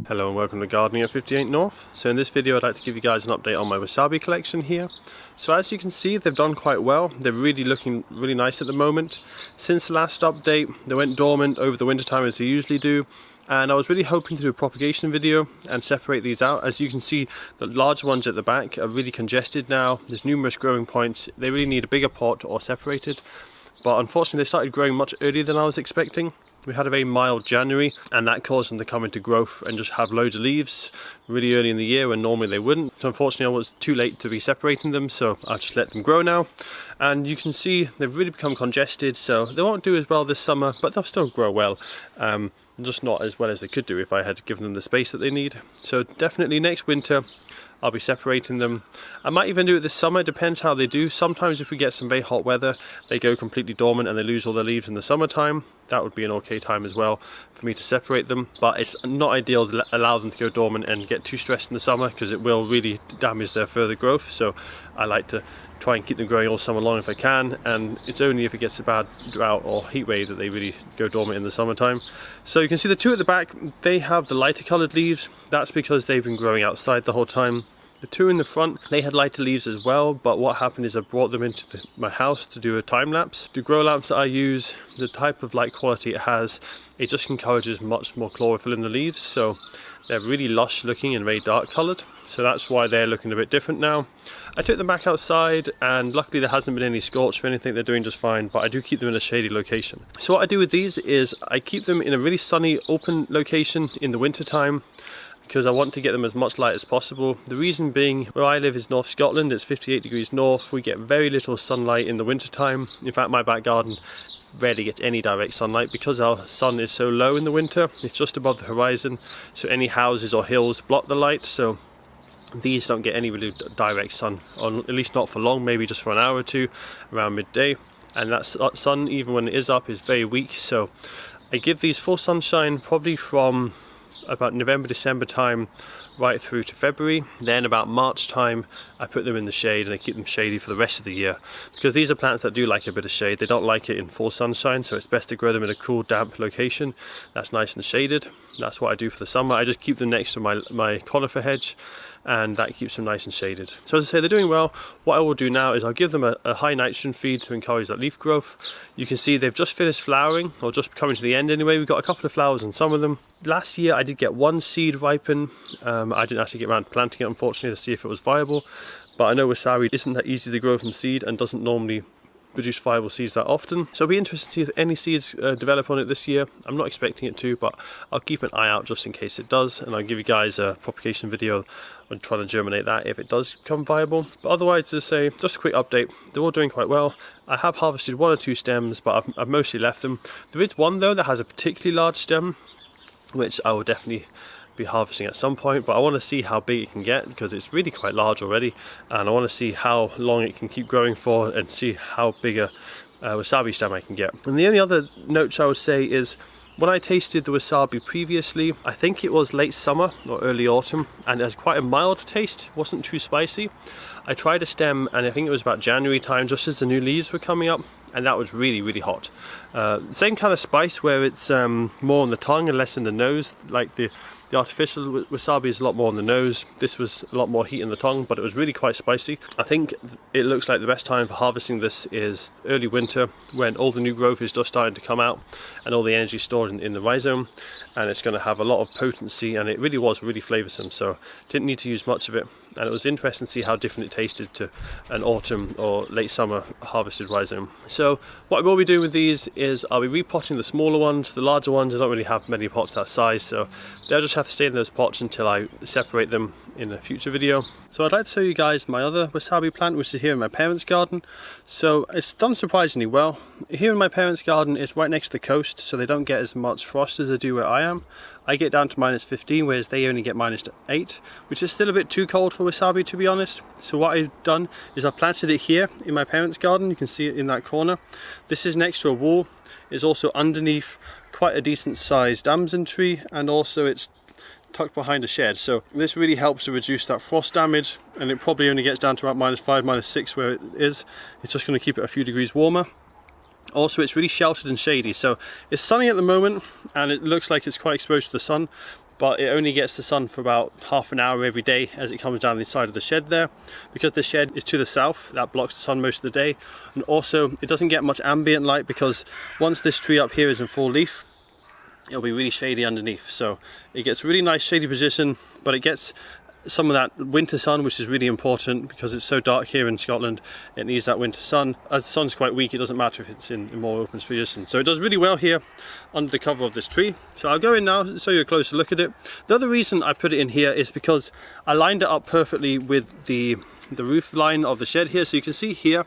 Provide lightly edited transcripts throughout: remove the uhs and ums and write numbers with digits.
Hello and welcome to Gardening at 58 North. So in this video I'd like to give you guys an update on my wasabi collection here. So as you can see, they've done quite well. They're really looking really nice at the moment. Since the last update they went dormant over the winter time as they usually do, and I was really hoping to do a propagation video and separate these out. As you can see, the large ones at the back are really congested now. There's numerous growing points. They really need a bigger pot or separated, but unfortunately they started growing much earlier than I was expecting. We had a very mild January and that caused them to come into growth and just have loads of leaves really early in the year when normally they wouldn't. So unfortunately I was too late to be separating them, so I just let them grow now. And you can see they've really become congested, so they won't do as well this summer, but they'll still grow well. Just not as well as they could do if I had given them the space that they need. So definitely next winter I'll be separating them. I might even do it this summer, it depends how they do. Sometimes if we get some very hot weather, they go completely dormant and they lose all their leaves in the summertime. That would be an okay time as well for me to separate them. But it's not ideal to allow them to go dormant and get too stressed in the summer, because it will really damage their further growth. So I like to try and keep them growing all summer long if I can, and it's only if it gets a bad drought or heat wave that they really go dormant in the summertime. So you can see the two at the back, they have the lighter coloured leaves. That's because they've been growing outside the whole time. The two in the front, they had lighter leaves as well, but what happened is I brought them into my house to do a time lapse. The grow lamps that I use, the type of light quality it has, it just encourages much more chlorophyll in the leaves, so they're really lush looking and very dark coloured, so that's why they're looking a bit different now. I took them back outside and luckily there hasn't been any scorch or anything. They're doing just fine, but I do keep them in a shady location. So what I do with these is I keep them in a really sunny open location in the winter time, because I want to get them as much light as possible. The reason being, where I live is North Scotland, it's 58 degrees north, we get very little sunlight in the winter time. In fact, my back garden rarely gets any direct sunlight because our sun is so low in the winter. It's just above the horizon, so any houses or hills block the light, so these don't get any really direct sun, or at least not for long, maybe just for an hour or two around midday. And that sun, even when it is up, is very weak, so I give these full sunshine probably from about November, December time right through to February. Then about March time I put them in the shade and I keep them shady for the rest of the year, because these are plants that do like a bit of shade. They don't like it in full sunshine, so it's best to grow them in a cool, damp location that's nice and shaded. That's what I do for the summer. I just keep them next to my conifer hedge, and that keeps them nice and shaded. So as I say, they're doing well. What I will do now is I'll give them a high nitrogen feed to encourage that leaf growth. You can see they've just finished flowering, or just coming to the end anyway. We've got a couple of flowers on some of them. Last year I did get one seed ripen. I didn't actually get around to planting it, unfortunately, to see if it was viable, but I know wasabi isn't that easy to grow from seed and doesn't normally produce viable seeds that often. So it'll be interesting to see if any seeds develop on it this year. I'm not expecting it to, but I'll keep an eye out just in case it does, and I'll give you guys a propagation video on trying to germinate that if it does become viable. But otherwise, to say, just a quick update, they're all doing quite well. I have harvested one or two stems, but I've mostly left them. There is one though that has a particularly large stem, which I will definitely be harvesting at some point, but I want to see how big it can get, because it's really quite large already, and I want to see how long it can keep growing for and see how big a wasabi stem I can get. And the only other note I would say is, when I tasted the wasabi previously, I think it was late summer or early autumn, and it had quite a mild taste, it wasn't too spicy. I tried a stem and I think it was about January time, just as the new leaves were coming up, and that was really, really hot. Same kind of spice where it's more on the tongue and less in the nose. Like the artificial wasabi is a lot more on the nose. This was a lot more heat in the tongue, but it was really quite spicy. I think it looks like the best time for harvesting this is early winter, when all the new growth is just starting to come out and all the energy stored in the rhizome, and it's going to have a lot of potency, and it really was really flavoursome, so didn't need to use much of it. And it was interesting to see how different it tasted to an autumn or late summer harvested rhizome. So what I will be doing with these is I'll be repotting the smaller ones. The larger ones, I don't really have many pots that size, so they'll just have to stay in those pots until I separate them in a future video. So I'd like to show you guys my other wasabi plant, which is here in my parents' garden. So it's done surprisingly well. Here in my parents' garden, it's right next to the coast, so they don't get as much frost as they do where I am. I get down to -15, whereas they only get -8, which is still a bit too cold for wasabi, to be honest. So what I've done is I've planted it here in my parents' garden. You can see it in that corner. This is next to a wall. It's also underneath quite a decent sized damson tree, and also it's tucked behind a shed, so this really helps to reduce that frost damage, and it probably only gets down to about -5, -6 where it is. It's just going to keep it a few degrees warmer. Also, it's really sheltered and shady, so it's sunny at the moment and it looks like it's quite exposed to the sun, but it only gets the sun for about half an hour every day as it comes down the side of the shed there. Because the shed is to the south, that blocks the sun most of the day. And also, it doesn't get much ambient light because once this tree up here is in full leaf, it'll be really shady underneath. So it gets a really nice shady position, but it gets some of that winter sun, which is really important because it's so dark here in Scotland. It needs that winter sun. As the sun's quite weak, it doesn't matter if it's in a more open position. So it does really well here under the cover of this tree. So I'll go in now and show you a closer look at it. The other reason I put it in here is because I lined it up perfectly with the roof line of the shed here. So you can see here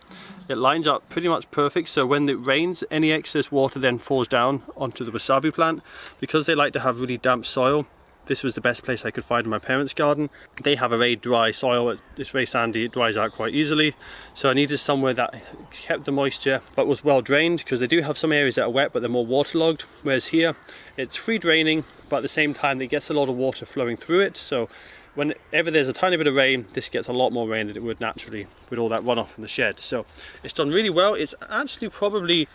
it lines up pretty much perfect, so when it rains, any excess water then falls down onto the wasabi plant. Because they like to have really damp soil, this was the best place I could find in my parents' garden. They have a very dry soil, it's very sandy, it dries out quite easily. So I needed somewhere that kept the moisture but was well drained, because they do have some areas that are wet but they're more waterlogged. Whereas here, it's free draining, but at the same time it gets a lot of water flowing through it. So whenever there's a tiny bit of rain, this gets a lot more rain than it would naturally with all that runoff from the shed. So it's done really well. It's actually probably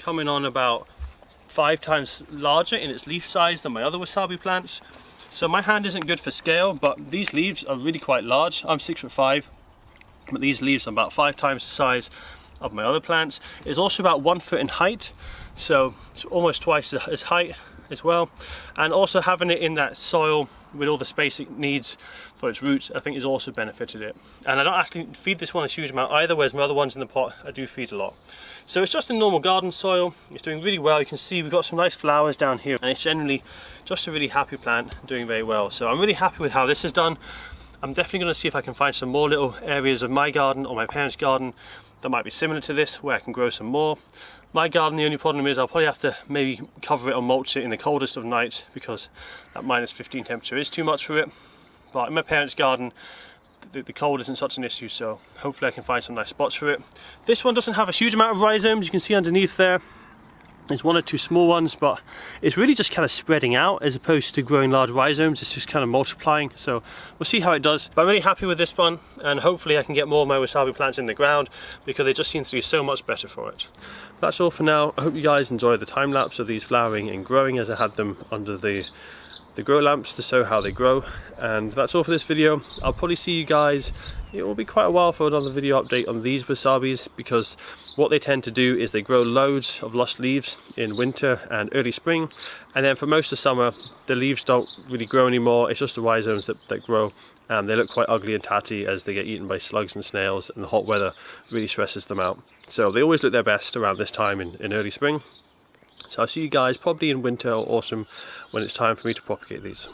coming on about 5 times larger in its leaf size than my other wasabi plants. So my hand isn't good for scale, but these leaves are really quite large. I'm 6'5", but these leaves are about 5 times the size of my other plants. It's also about 1 foot in height, so it's almost twice as height as well. And also having it in that soil with all the space it needs for its roots, I think has also benefited it. And I don't actually feed this one a huge amount either, whereas my other ones in the pot I do feed a lot. So it's just a normal garden soil. It's doing really well. You can see we've got some nice flowers down here, and it's generally just a really happy plant doing very well. So I'm really happy with how this is done. I'm definitely going to see if I can find some more little areas of my garden or my parents' garden that might be similar to this, where I can grow some more. My garden, the only problem is I'll probably have to maybe cover it or mulch it in the coldest of nights, because that -15 temperature is too much for it. But in my parents' garden, the cold isn't such an issue, so hopefully I can find some nice spots for it. This one doesn't have a huge amount of rhizomes. You can see underneath there, there's 1 or 2 small ones, but it's really just kind of spreading out as opposed to growing large rhizomes. It's just kind of multiplying, so we'll see how it does. But I'm really happy with this one, and hopefully I can get more of my wasabi plants in the ground, because they just seem to do so much better for it. That's all for now. I hope you guys enjoy the time lapse of these flowering and growing, as I had them under the grow lamps to show how they grow. And that's all for this video. I'll probably see you guys, it will be quite a while for another video update on these wasabis, because what they tend to do is they grow loads of lush leaves in winter and early spring, and then for most of summer the leaves don't really grow anymore. It's just the rhizomes that grow, and they look quite ugly and tatty as they get eaten by slugs and snails, and the hot weather really stresses them out. So they always look their best around this time in early spring. So I'll see you guys probably in winter or autumn when it's time for me to propagate these.